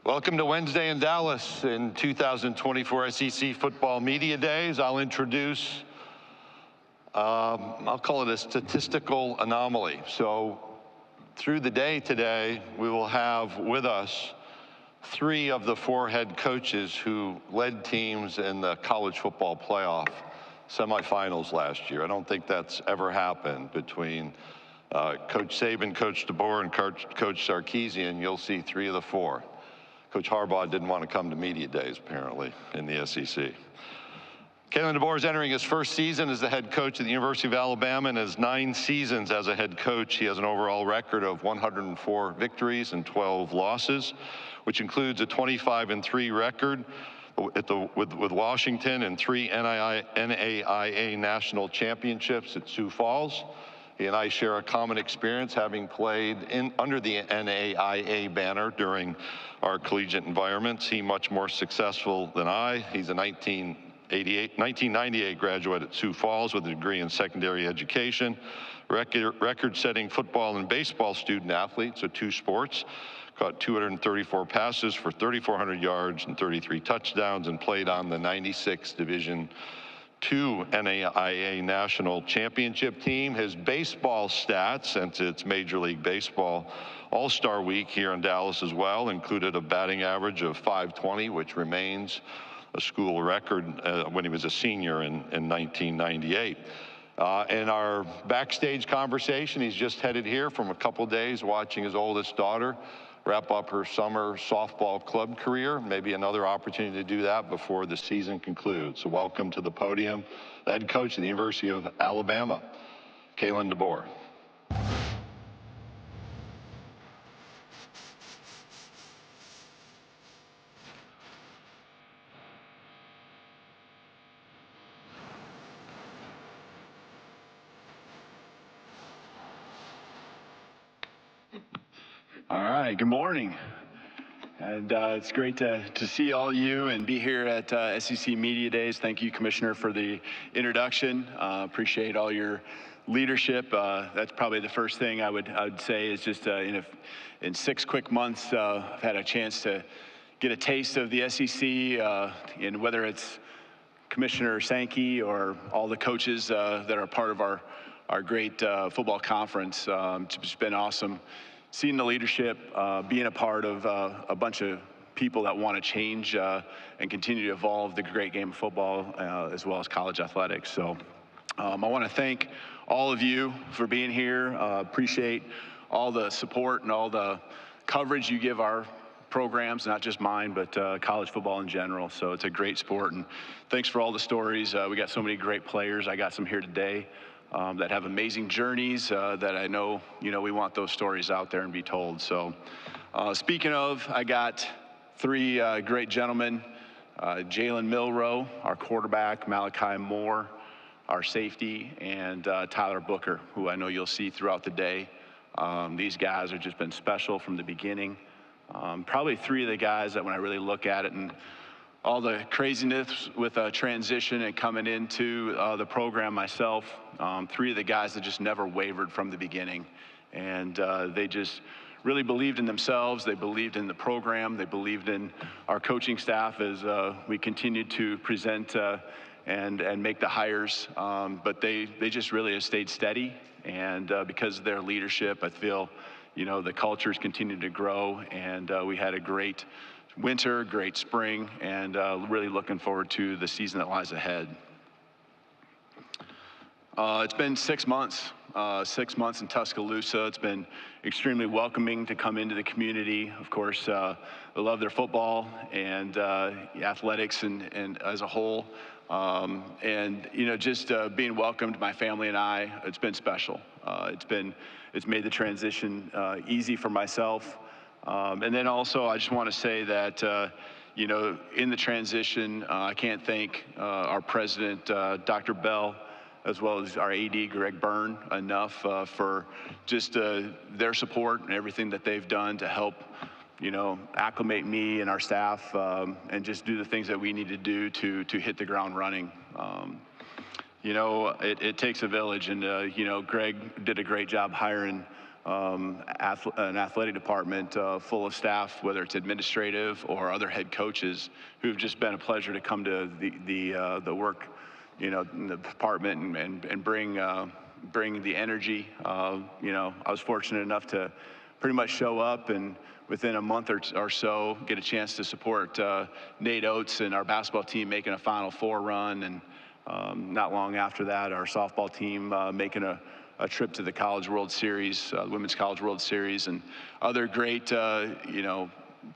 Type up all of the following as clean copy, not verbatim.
Welcome to Wednesday in Dallas in 2024 SEC Football Media Days. I'll introduce, I'll call it a statistical anomaly. So through the day today, we will have with us 3 of the 4 head coaches who led teams in the college football playoff semifinals last year. I don't think that's ever happened between Coach Saban, Coach DeBoer, and Coach Sarkisian. You'll see 3 of the 4. Coach Harbaugh didn't want to come to media days, apparently, in the SEC. Kalen DeBoer is entering his first season as the head coach at the University of Alabama. In his 9 seasons as a head coach, he has an overall record of 104 victories and 12 losses, which includes a 25-3 record with Washington and 3 NAIA national championships at Sioux Falls. He and I share a common experience, having played under the NAIA banner during our collegiate environments. He much more successful than I. He's a 1998 graduate at Sioux Falls with a degree in secondary education, record-setting football and baseball student athlete, so 2 sports. Caught 234 passes for 3,400 yards and 33 touchdowns, and played on the 96 Division II NAIA National Championship team. His baseball stats, since it's Major League Baseball All-Star Week here in Dallas as well, included a batting average of .520, which remains a school record when he was a senior in 1998. In our backstage conversation, he's just headed here from a couple days watching his oldest daughter wrap up her summer softball club career. Maybe another opportunity to do that before the season concludes. So welcome to the podium, the head coach of the University of Alabama, Kalen DeBoer. All right, good morning. And it's great to see all you and be here at SEC Media Days. Thank you, Commissioner, for the introduction. Appreciate all your leadership. That's probably the first thing I would say is just in 6 quick months, I've had a chance to get a taste of the SEC, and whether it's Commissioner Sankey or all the coaches that are part of our great football conference. It's just been awesome. Seeing the leadership, being a part of a bunch of people that want to change and continue to evolve the great game of football, as well as college athletics. So I want to thank all of you for being here. Appreciate all the support and all the coverage you give our programs, not just mine, but college football in general. So it's a great sport, and thanks for all the stories. We got so many great players. I got some here today that have amazing journeys that I know, we want those stories out there and be told. So speaking of, I got 3 great gentlemen, Jalen Milroe, our quarterback, Malachi Moore, our safety, and Tyler Booker, who I know you'll see throughout the day. These guys have just been special from the beginning. Probably 3 of the guys that when I really look at it and all the craziness with transition and coming into the program myself, 3 of the guys that just never wavered from the beginning. And they just really believed in themselves. They believed in the program. They believed in our coaching staff as we continued to present and make the hires. But they just really have stayed steady. And because of their leadership, I feel, the culture's continued to grow. And we had a great winter, great spring, and really looking forward to the season that lies ahead. It's been 6 months, 6 months in Tuscaloosa. It's been extremely welcoming to come into the community. Of course, I love their football and athletics and as a whole. And just being welcomed, my family and I, it's been special. It's made the transition easy for myself. And then also, I just want to say that, in the transition, I can't thank our president, Dr. Bell, as well as our AD, Greg Byrne, enough for just their support and everything that they've done to help, acclimate me and our staff and just do the things that we need to do to hit the ground running. It takes a village, and Greg did a great job hiring an athletic department full of staff, whether it's administrative or other head coaches, who've just been a pleasure to come to the work, in the department and bring the energy. I was fortunate enough to pretty much show up and within a month or so get a chance to support Nate Oates and our basketball team making a Final Four run, and not long after that, our softball team making a trip to the College World Series, Women's College World Series, and other great,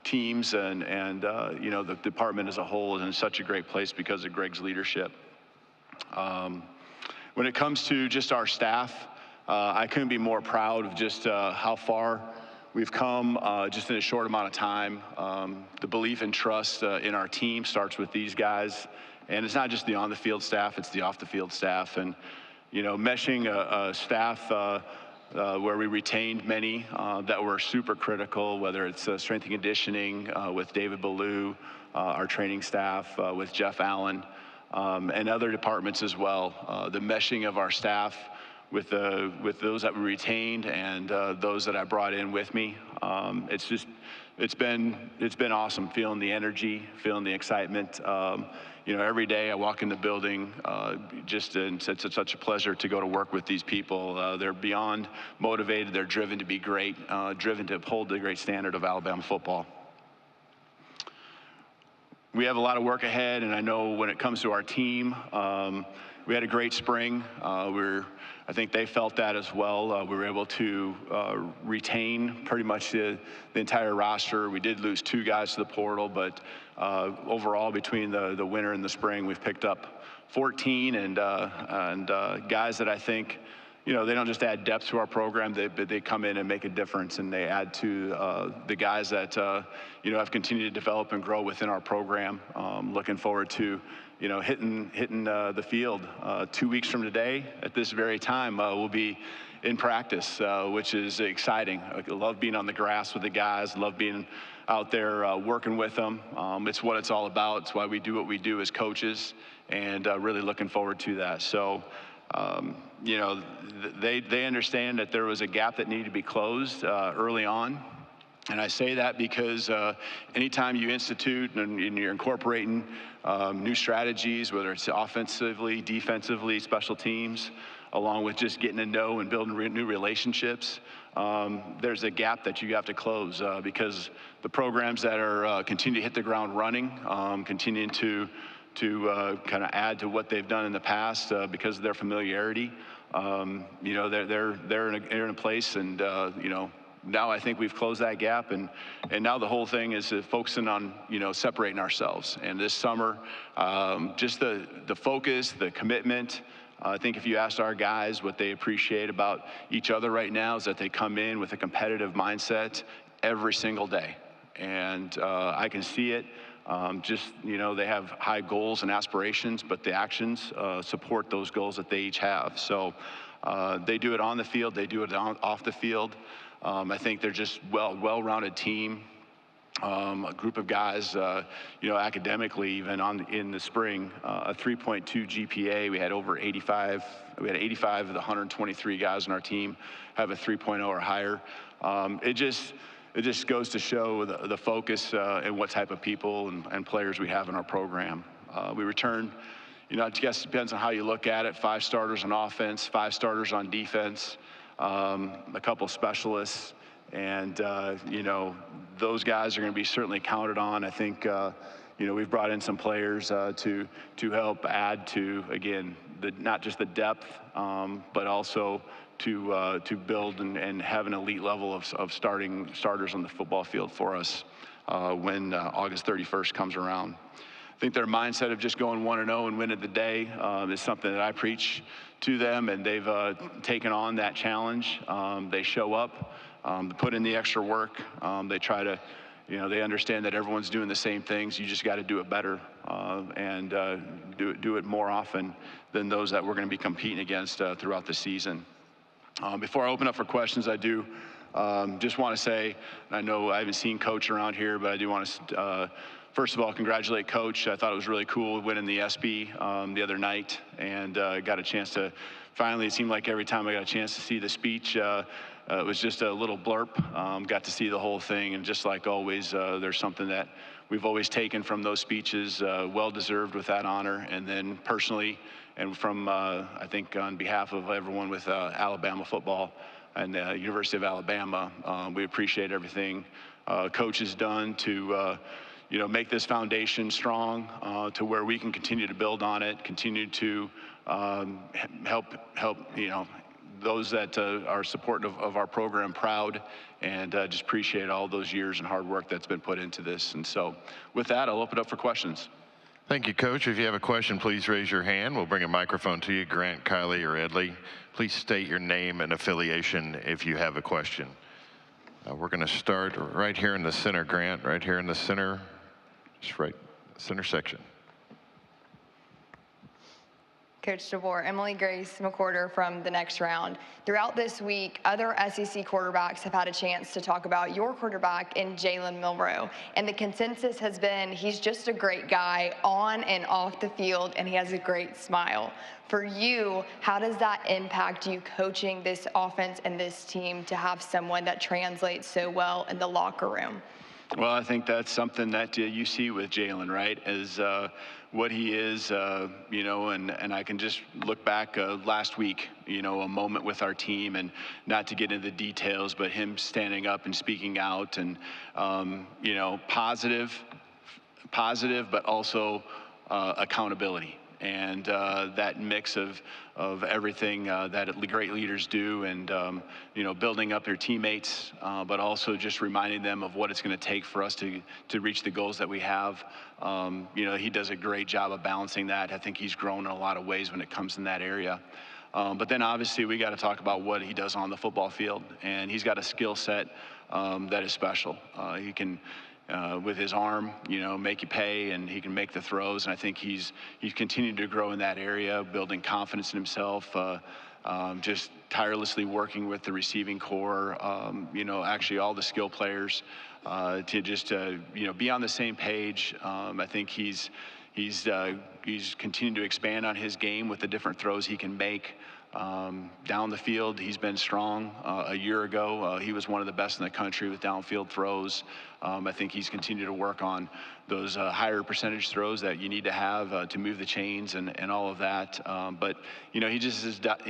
teams, and the department as a whole is in such a great place because of Greg's leadership. When it comes to just our staff, I couldn't be more proud of just how far we've come just in a short amount of time. The belief and trust in our team starts with these guys, and it's not just the on-the-field staff, it's the off-the-field staff. And meshing a staff where we retained many that were super critical, whether it's strength and conditioning with David Ballou, our training staff with Jeff Allen, and other departments as well. The meshing of our staff with those that we retained and those that I brought in with me. It's been awesome, feeling the energy, feeling the excitement. Every day I walk in the building, it's such a pleasure to go to work with these people. They're beyond motivated. They're driven to be great, driven to uphold the great standard of Alabama football. We have a lot of work ahead, and I know when it comes to our team, we had a great spring. I think they felt that as well. We were able to retain pretty much the entire roster. We did lose 2 guys to the portal, but overall, between the winter and the spring, we've picked up 14 and guys that I think, they don't just add depth to our program, they come in and make a difference, and they add to the guys that have continued to develop and grow within our program. Looking forward to hitting the field 2 weeks from today at this very time. We'll be in practice, which is exciting. I love being on the grass with the guys. Love being out there working with them. It's what it's all about. It's why we do what we do as coaches, and really looking forward to that. So. They understand that there was a gap that needed to be closed early on. And I say that because anytime you institute and you're incorporating new strategies, whether it's offensively, defensively, special teams, along with just getting to know and building new relationships, there's a gap that you have to close because the programs that are continue to hit the ground running, continuing to kind of add to what they've done in the past because of their familiarity. They're in a place, and now I think we've closed that gap, and now the whole thing is focusing on separating ourselves. And this summer, just the focus, the commitment. I think if you asked our guys what they appreciate about each other right now is that they come in with a competitive mindset every single day, and I can see it. They have high goals and aspirations, but the actions support those goals that they each have. So they do it on the field, they do it off the field. I think they're just well-rounded team, a group of guys, academically, even in the spring, a 3.2 GPA. We had over 85. We had 85 of the 123 guys on our team have a 3.0 or higher. It just goes to show the focus and what type of people and players we have in our program. We return, I guess it depends on how you look at it, 5 starters on offense, 5 starters on defense, a couple specialists, and, those guys are going to be certainly counted on. I think, we've brought in some players to help add to, again, not just the depth, but also to build and have an elite level of starters on the football field for us when August 31st comes around. I think their mindset of just going 1-0 and winning the day is something that I preach to them, and they've taken on that challenge. They show up, put in the extra work. They try to, they understand that everyone's doing the same things. You just got to do it better and do it more often than those that we're going to be competing against throughout the season. Before I open up for questions, I do just want to say, I know I haven't seen Coach around here, but I do want to, first of all, congratulate Coach. I thought it was really cool winning the ESPY the other night, and got a chance to finally, it seemed like every time I got a chance to see the speech, it was just a little blurb. Got to see the whole thing, and just like always, there's something that we've always taken from those speeches, well-deserved with that honor. And then personally, and from, I think on behalf of everyone with Alabama football and the University of Alabama, we appreciate everything Coach has done to make this foundation strong to where we can continue to build on it, continue to help those that are supportive of our program proud, and just appreciate all those years and hard work that's been put into this. And so with that, I'll open it up for questions. Thank you, Coach. If you have a question, please raise your hand. We'll bring a microphone to you, Grant, Kylie, or Edley. Please state your name and affiliation if you have a question. We're going to start right here in the center, Grant, right here in the center, just right center section. Coach DeBoer, Emily Grace McWhorter from The Next Round. Throughout this week, other SEC quarterbacks have had a chance to talk about your quarterback in Jalen Milroe. And the consensus has been he's just a great guy on and off the field, and he has a great smile. For you, how does that impact you coaching this offense and this team to have someone that translates so well in the locker room? Well, I think that's something that you see with Jalen, right, is what he is, and I can just look back last week, a moment with our team, and not to get into the details, but him standing up and speaking out, and, positive, but also accountability. And that mix of everything that great leaders do, and building up their teammates, but also just reminding them of what it's going to take for us to reach the goals that we have. He does a great job of balancing that. I think he's grown in a lot of ways when it comes in that area. But then obviously we got to talk about what he does on the football field, and he's got a skill set that is special. He can. With his arm, make you pay, and he can make the throws. And I think he's continued to grow in that area, building confidence in himself, just tirelessly working with the receiving core, actually all the skill players to just, be on the same page. I think he's continued to expand on his game with the different throws he can make. Down the field, he's been strong. A year ago, he was one of the best in the country with downfield throws. I think he's continued to work on those higher percentage throws that you need to have to move the chains and all of that. But he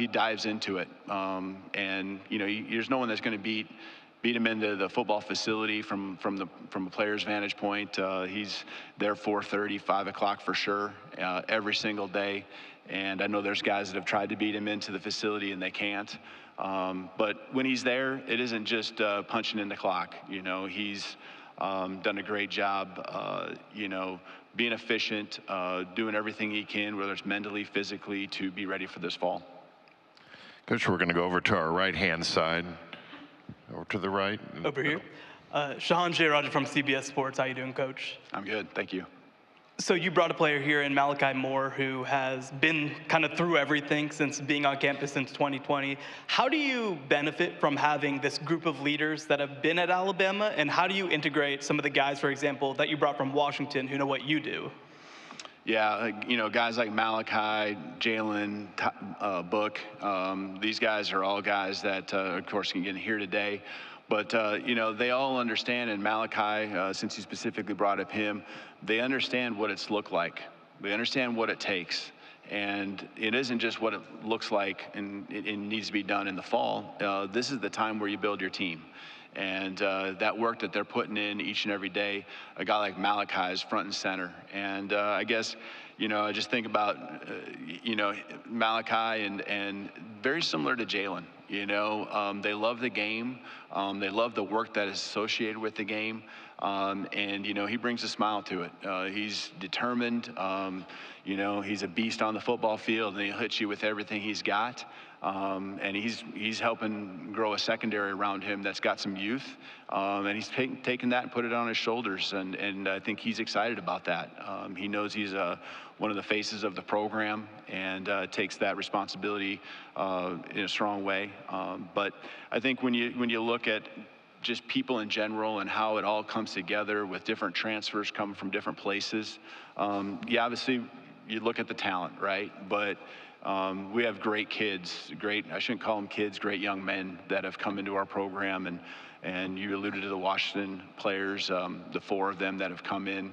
dives into it, and there's no one that's going to beat him into the football facility from a player's vantage point. He's there 4:30, 5 o'clock for sure, every single day. And I know there's guys that have tried to beat him into the facility and they can't. But when he's there, it isn't just punching in the clock. He's done a great job, being efficient, doing everything he can, whether it's mentally, physically, to be ready for this fall. Coach, we're going to go over to our right-hand side. Over to the right. Over here. Shahan Jayaraja from CBS Sports. How you doing, Coach? I'm good, thank you. So you brought a player here in Malachi Moore who has been kind of through everything since being on campus since 2020. How do you benefit from having this group of leaders that have been at Alabama, and how do you integrate some of the guys, for example, that you brought from Washington who know what you do? Yeah, guys like Malachi, Jalen, Book, these guys are all guys that, of course, can get here today. But, they all understand, and Malachi, since you specifically brought up him, they understand what it's looked like. They understand what it takes. And it isn't just what it looks like and it needs to be done in the fall. This is the time where you build your team. And that work that they're putting in each and every day, a guy like Malachi is front and center. And I guess, I just think about, Malachi and very similar to Jalen. They love the game. They love the work that is associated with the game. And he brings a smile to it. He's determined. He's a beast on the football field, and he'll hit you with everything he's got. And he's helping grow a secondary around him that's got some youth. And he's taken that and put it on his shoulders. And I think he's excited about that. He knows he's one of the faces of the program, and takes that responsibility in a strong way. But I think when you look at just people in general and how it all comes together with different transfers coming from different places, obviously you look at the talent, right? But we have great kids, I shouldn't call them kids, great young men that have come into our program. And you alluded to the Washington players, the 4 of them that have come in.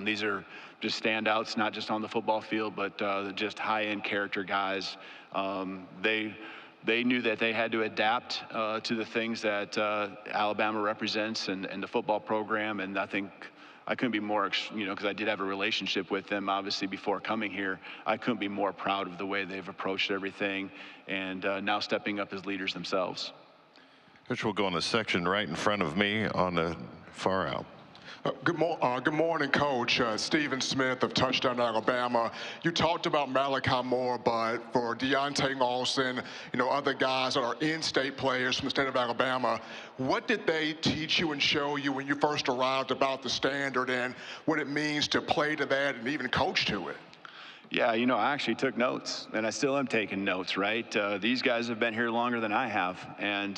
These are just standouts, not just on the football field, but just high-end character guys. They knew that they had to adapt to the things that Alabama represents and the football program, and I think I couldn't be more, because I did have a relationship with them, obviously, before coming here. I couldn't be more proud of the way they've approached everything, and now stepping up as leaders themselves. Coach, we'll go in the section right in front of me on the far out. Good morning, Coach. Stephen Smith of Touchdown Alabama. You talked about Malachi Moore, but for Deontay Lawson, other guys that are in-state players from the state of Alabama, what did they teach you and show you when you first arrived about the standard and what it means to play to that and even coach to it? Yeah, I actually took notes, and I still am taking notes, right? These guys have been here longer than I have, and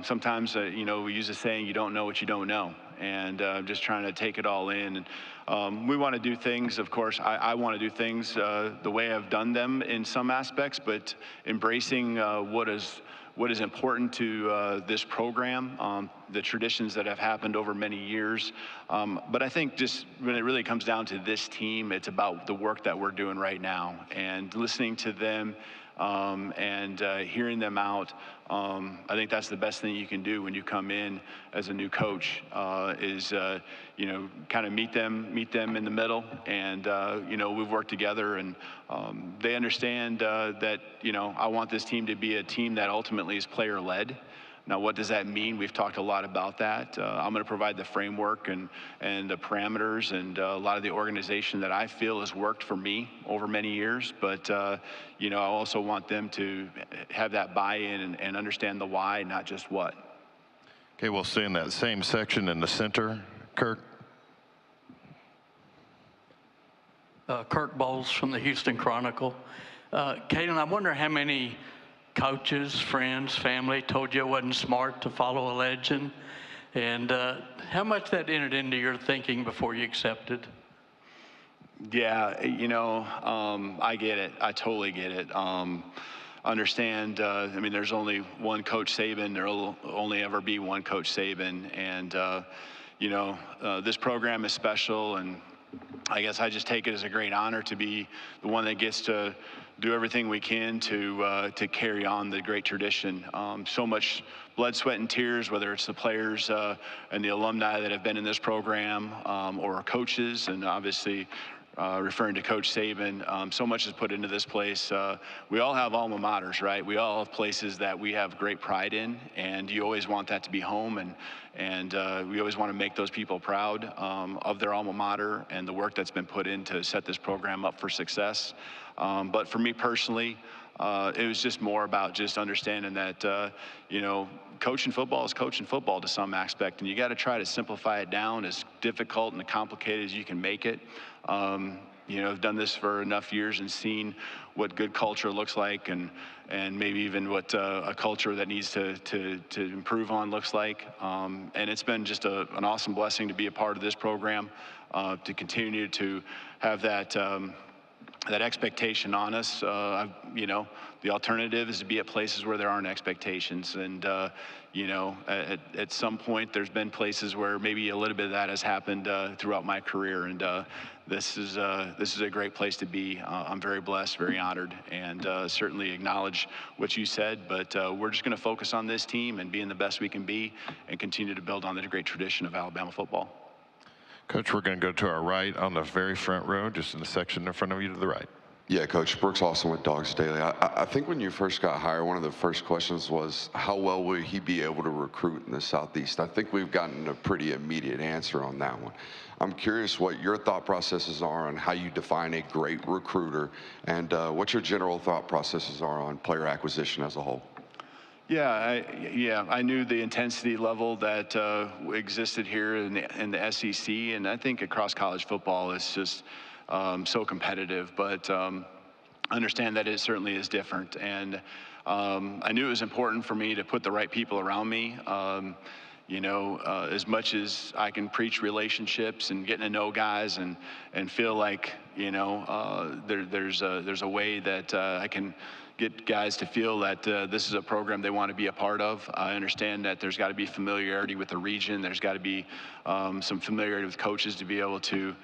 sometimes, we use a saying, you don't know what you don't know, and I'm just trying to take it all in. And we want to do things, of course, I want to do things the way I've done them in some aspects, but embracing what is important to this program, the traditions that have happened over many years. But I think just when it really comes down to this team, it's about the work that we're doing right now and listening to them and hearing them out. I think that's the best thing you can do when you come in as a new coach is kind of meet them in the middle, and we've worked together, and they understand that I want this team to be a team that ultimately is player-led. Now, what does that mean? We've talked a lot about that. I'm going to provide the framework and the parameters and a lot of the organization that I feel has worked for me over many years. But, I also want them to have that buy-in and understand the why, not just what. Okay, we'll stay in that same section in the center. Kirk. Kirk Bowles from the Houston Chronicle. Kalen, I wonder how many coaches, friends, family told you it wasn't smart to follow a legend, and how much that entered into your thinking before you accepted? Yeah, I get it. I totally get it. Understand, there's only one Coach Saban. There will only ever be one Coach Saban, and this program is special, and I guess I just take it as a great honor to be the one that gets to do everything we can to carry on the great tradition. So much blood, sweat, and tears, whether it's the players and the alumni that have been in this program or coaches, and obviously referring to Coach Saban, so much is put into this place. We all have alma maters, right? We all have places that we have great pride in, and you always want that to be home, and we always want to make those people proud of their alma mater and the work that's been put in to set this program up for success. But for me personally, it was just more about just understanding that, coaching football is coaching football to some aspect, and you got to try to simplify it down as difficult and complicated as you can make it. I've done this for enough years and seen what good culture looks like, and maybe even what a culture that needs to improve on looks like. And it's been just an awesome blessing to be a part of this program, to continue to have that expectation on us. The alternative is to be at places where there aren't expectations. And, at some point there's been places where maybe a little bit of that has happened throughout my career. And this is a great place to be. I'm very blessed, very honored, and certainly acknowledge what you said. But we're just going to focus on this team and being the best we can be and continue to build on the great tradition of Alabama football. Coach, we're going to go to our right on the very front row, just in the section in front of you to the right. Yeah, Coach, Brooks Austin with Dogs Daily. I think when you first got hired, one of the first questions was, how well will he be able to recruit in the Southeast? I think we've gotten a pretty immediate answer on that one. I'm curious what your thought processes are on how you define a great recruiter, and what your general thought processes are on player acquisition as a whole. Yeah, I knew the intensity level that existed here in the SEC, and I think across college football it's just so competitive. But understand that it certainly is different, and I knew it was important for me to put the right people around me. as much as I can preach relationships and getting to know guys and feel like, there's a way that I can get guys to feel that this is a program they want to be a part of. I understand that there's got to be familiarity with the region. There's got to be some familiarity with coaches to be able to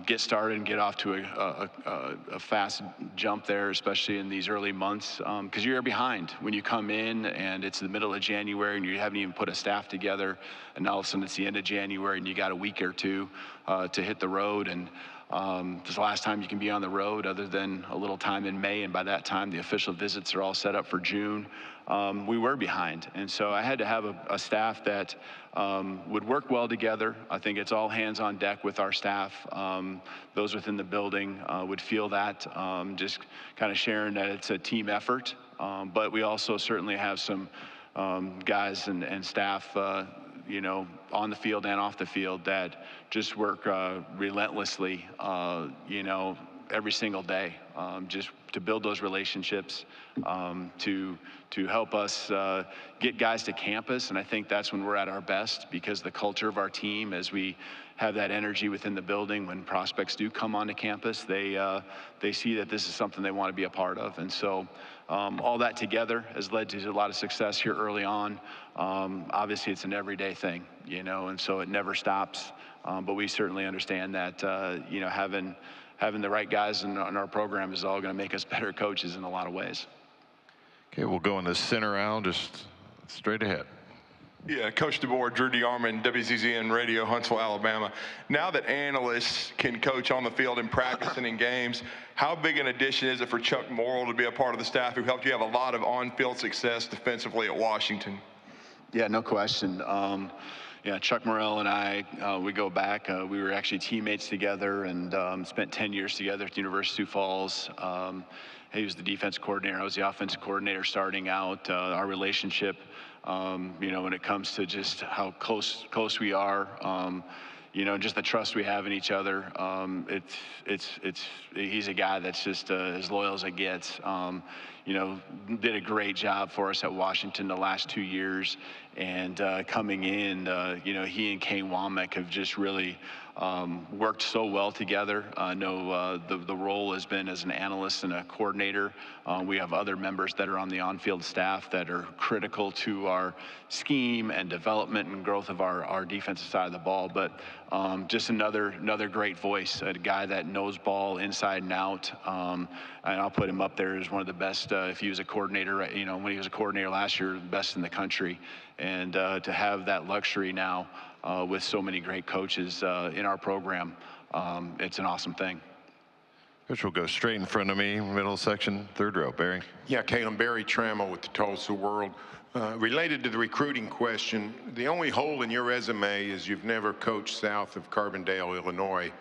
get started and get off to a fast jump there, especially in these early months, because you're behind when you come in and it's the middle of January and you haven't even put a staff together, and all of a sudden it's the end of January and you got a week or two to hit the road. And this is the last time you can be on the road other than a little time in May, and by that time the official visits are all set up for June. We were behind, and so I had to have a staff that would work well together. I think it's all hands on deck with our staff. Those within the building would feel that, just kind of sharing that it's a team effort, but we also certainly have some guys and staff on the field and off the field that just work relentlessly, every single day, just to build those relationships, to help us get guys to campus. And I think that's when we're at our best, because the culture of our team, as we have that energy within the building, when prospects do come onto campus, they see that this is something they want to be a part of. And so all that together has led to a lot of success here early on. Obviously, it's an everyday thing, and so it never stops. But we certainly understand that, having the right guys in our program is all going to make us better coaches in a lot of ways. Okay, we'll go in the center aisle, just straight ahead. Yeah, Coach DeBoer, Drew DeArmond, WCZN Radio, Huntsville, Alabama. Now that analysts can coach on the field in practice and in games, how big an addition is it for Chuck Morrill to be a part of the staff who helped you have a lot of on-field success defensively at Washington? Yeah, no question. Chuck Morrill and I, we go back. We were actually teammates together and spent 10 years together at the University of Sioux Falls. He was the defense coordinator. I was the offensive coordinator starting out. Our relationship, when it comes to just how close we are, just the trust we have in each other. He's a guy that's just as loyal as it gets. Did a great job for us at Washington the last 2 years, and coming in, he and Kane Womack have just really worked so well together. I know the role has been as an analyst and a coordinator. We have other members that are on the on-field staff that are critical to our scheme and development and growth of our defensive side of the ball. But just another great voice, a guy that knows ball inside and out. And I'll put him up there as one of the best. If he was a coordinator, when he was a coordinator last year, the best in the country. And to have that luxury now with so many great coaches in our program, it's an awesome thing. Coach will go straight in front of me, middle section, third row. Barry. Yeah, Kalen, Barry Trammell with the Tulsa World. Related to the recruiting question, the only hole in your resume is you've never coached south of Carbondale, Illinois.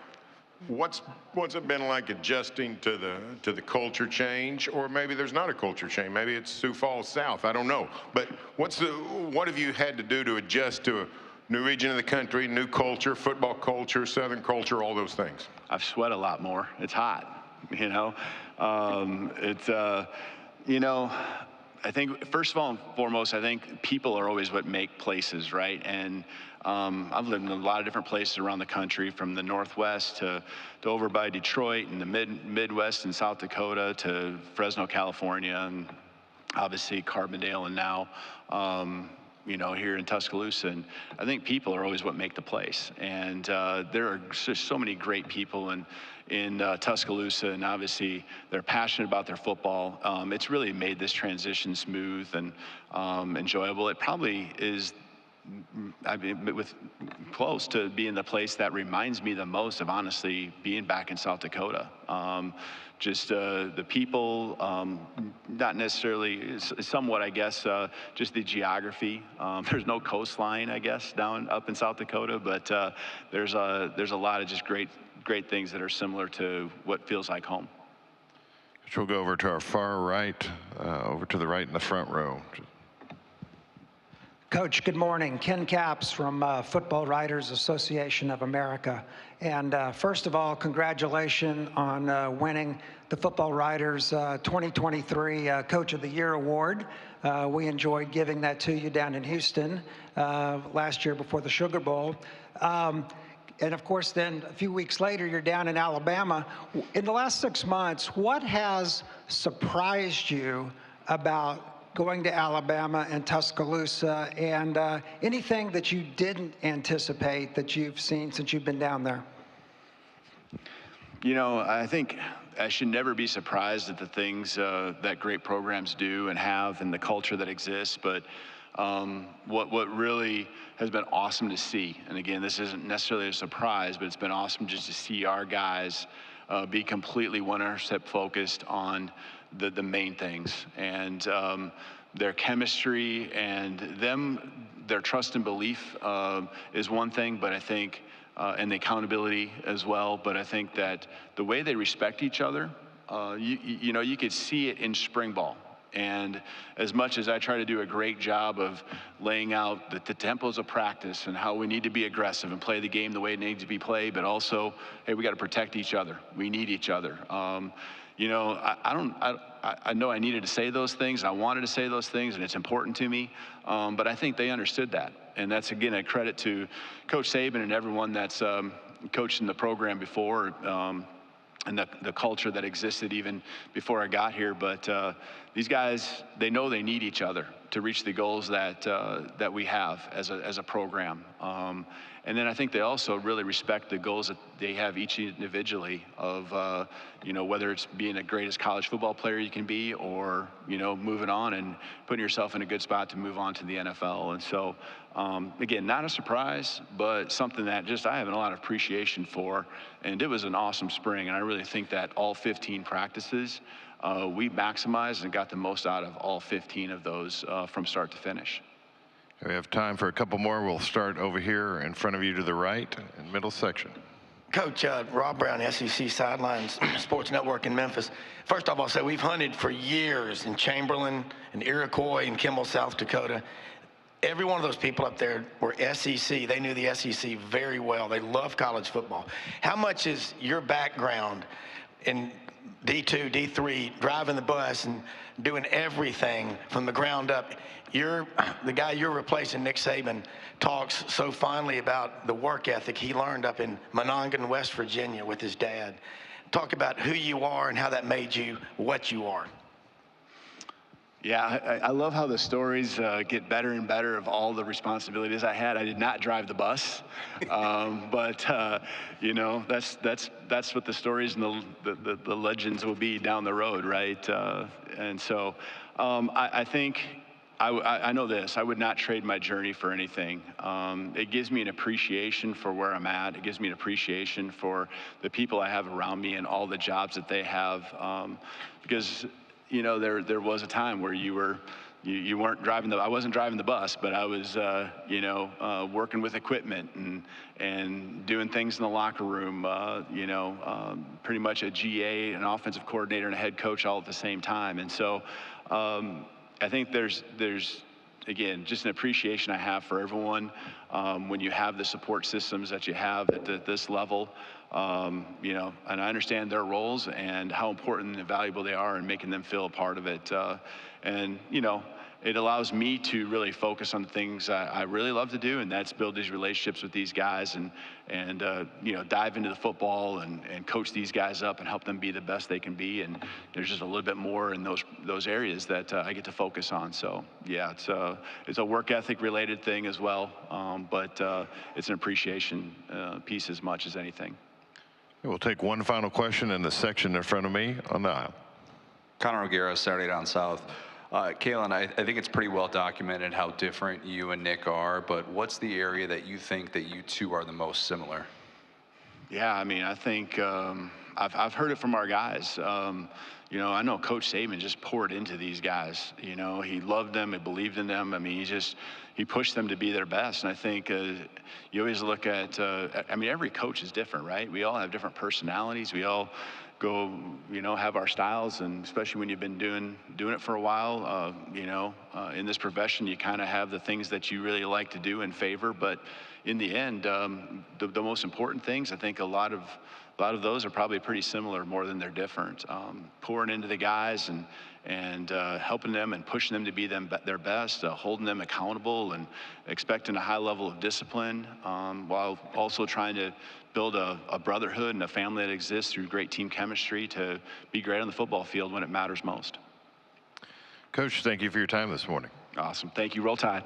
What's it been like adjusting to the culture change? Or maybe there's not a culture change. Maybe it's Sioux Falls South. I don't know. But what have you had to do to adjust to a new region of the country, new culture, football culture, Southern culture, all those things? I've sweat a lot more. It's hot, I think first of all and foremost, I think people are always what make places, right? And I've lived in a lot of different places around the country, from the Northwest to over by Detroit, and the Midwest and South Dakota to Fresno, California, and obviously Carbondale, and now here in Tuscaloosa. And I think people are always what make the place. And there are just so many great people in Tuscaloosa, and obviously they're passionate about their football. It's really made this transition smooth and enjoyable. It probably is, close to being the place that reminds me the most of, honestly, being back in South Dakota. Just the people, not necessarily, somewhat, I guess, just the geography. There's no coastline, I guess, down up in South Dakota, but there's a lot of just great things that are similar to what feels like home. We'll go over to our far right, over to the right in the front row. Coach, good morning. Ken Capps from Football Writers Association of America. And first of all, congratulations on winning the Football Writers 2023 Coach of the Year Award. We enjoyed giving that to you down in Houston last year before the Sugar Bowl. And of course, then a few weeks later, you're down in Alabama. In the last 6 months, what has surprised you about going to Alabama and Tuscaloosa, and anything that you didn't anticipate that you've seen since you've been down there? You know, I think I should never be surprised at the things that great programs do and have, and the culture that exists. But what really has been awesome to see, and again, this isn't necessarily a surprise, but it's been awesome just to see our guys be completely 100% focused on the main things, and their chemistry and their trust and belief is one thing, but I think, and the accountability as well, but I think that the way they respect each other, you know, you could see it in spring ball. And as much as I try to do a great job of laying out the tempos of practice and how we need to be aggressive and play the game the way it needs to be played, but also, hey, we got to protect each other. We need each other. You know, I know I needed to say those things. I wanted to say those things, and it's important to me. But I think they understood that. And that's, again, a credit to Coach Saban and everyone that's coached in the program before, and the culture that existed even before I got here. But these guys, they know they need each other to reach the goals that we have as a program. And then I think they also really respect the goals that they have each individually of, you know, whether it's being the greatest college football player you can be, or, you know, moving on and putting yourself in a good spot to move on to the NFL. And so, again, not a surprise, but something that just I have a lot of appreciation for. And it was an awesome spring, and I really think that all 15 practices, we maximized and got the most out of all 15 of those from start to finish. We have time for a couple more. We'll start over here in front of you to the right, in middle section. Coach, Rob Brown, SEC Sidelines Sports Network in Memphis. First off, I'll say we've hunted for years in Chamberlain and Iroquois and Kimball, South Dakota. Every one of those people up there were SEC. They knew the SEC very well. They love college football. How much is your background in D2, D3, driving the bus and doing everything from the ground up? The guy you're replacing, Nick Saban, talks so fondly about the work ethic he learned up in Monongahela, West Virginia with his dad. Talk about who you are and how that made you what you are. Yeah, I love how the stories get better and better of all the responsibilities I had. I did not drive the bus, but you know, that's what the stories and the legends will be down the road, right? And so I think I know this. I would not trade my journey for anything. It gives me an appreciation for where I'm at. It gives me an appreciation for the people I have around me and all the jobs that they have, because you know, there was a time where you weren't driving I wasn't driving the bus, but I was, you know, working with equipment and doing things in the locker room, you know, pretty much a GA, an offensive coordinator, and a head coach all at the same time. And so I think there's again, just an appreciation I have for everyone when you have the support systems that you have at this level. You know, and I understand their roles and how important and valuable they are in making them feel a part of it. And, you know, it allows me to really focus on the things I really love to do, and that's build these relationships with these guys and you know, dive into the football and coach these guys up and help them be the best they can be. And there's just a little bit more in those areas that I get to focus on. So yeah, it's a work ethic related thing as well, but it's an appreciation piece as much as anything. We'll take one final question in the section in front of me on the aisle. Connor O'Gara, Saturday Down South. Kalen, I think it's pretty well documented how different you and Nick are, but what's the area that you think that you two are the most similar? Yeah, I mean, I think I've heard it from our guys. You know, I know Coach Saban just poured into these guys. You know, he loved them, he believed in them. I mean, he pushed them to be their best. And I think you always look at, I mean, every coach is different, right? We all have different personalities. We all go, you know, have our styles, and especially when you've been doing it for a while, you know, in this profession, you kind of have the things that you really like to do and favor. But in the end, the most important things, I think a lot of those are probably pretty similar more than they're different. Pouring into the guys and helping them and pushing them to be their best, holding them accountable and expecting a high level of discipline, while also trying to build a brotherhood and a family that exists through great team chemistry to be great on the football field when it matters most. Coach, thank you for your time this morning. Awesome. Thank you. Roll Tide.